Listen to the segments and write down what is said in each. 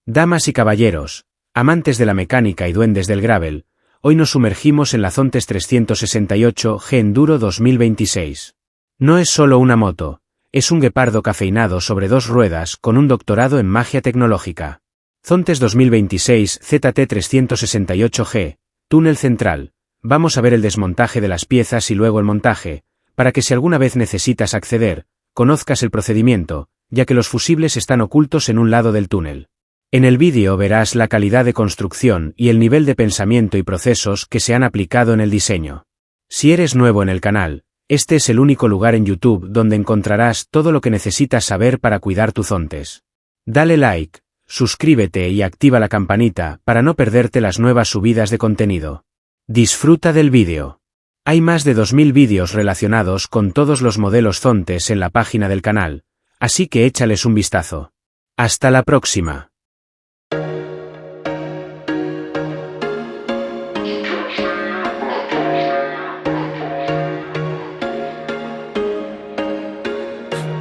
Damas y caballeros, amantes de la mecánica y duendes del gravel, hoy nos sumergimos en la Zontes 368G Enduro 2026. No es solo una moto, es un guepardo cafeinado sobre dos ruedas con un doctorado en magia tecnológica. Zontes 2026 ZT 368G, túnel central. Vamos a ver el desmontaje de las piezas y luego el montaje, para que si alguna vez necesitas acceder, conozcas el procedimiento, ya que los fusibles están ocultos en un lado del túnel. En el vídeo verás la calidad de construcción y el nivel de pensamiento y procesos que se han aplicado en el diseño. Si eres nuevo en el canal, este es el único lugar en YouTube donde encontrarás todo lo que necesitas saber para cuidar tu Zontes. Dale like, suscríbete y activa la campanita para no perderte las nuevas subidas de contenido. Disfruta del vídeo. Hay más de 2000 vídeos relacionados con todos los modelos Zontes en la página del canal, así que échales un vistazo. Hasta la próxima.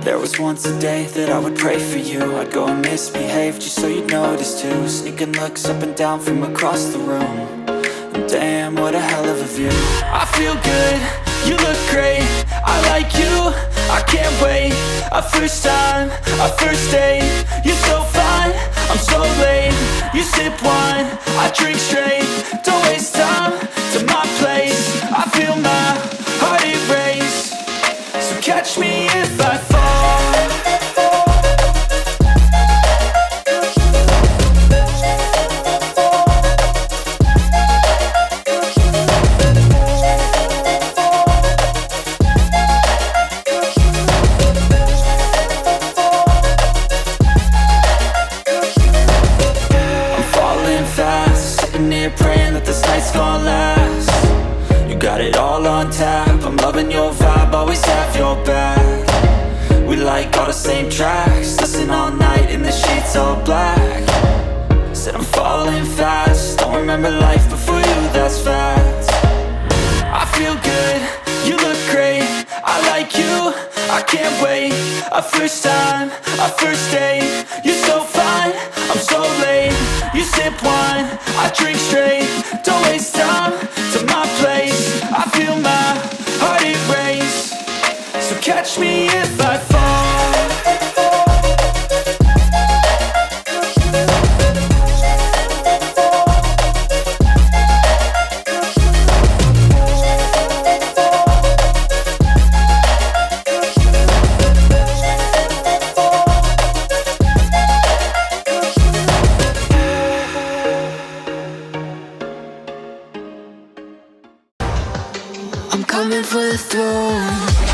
There was once a day that I would pray for you. I'd go and misbehave just so you'd notice too. Sneaking looks up and down from across the room. And damn, what a hell of a view. I feel good, you look great. I like you, I can't wait. A first time, a first date. You're so fine, I'm so late. You sip wine, I drink straight. Don't waste time to my place. I feel my heart erase. So catch me if I fall. Praying that this night's gonna last. You got it all on tap. I'm loving your vibe, always have your back. We like all the same tracks. Listen all night in the sheets all black. Said I'm falling fast. Don't remember life before you, that's fact. I feel good, you look great. I like you, I can't wait. A first time, a first date. You're so fine, I'm so late. You sip wine, I drink straight. Don't waste time to my place. I feel my heart erase. So catch me if I fall. I'm coming for the throne.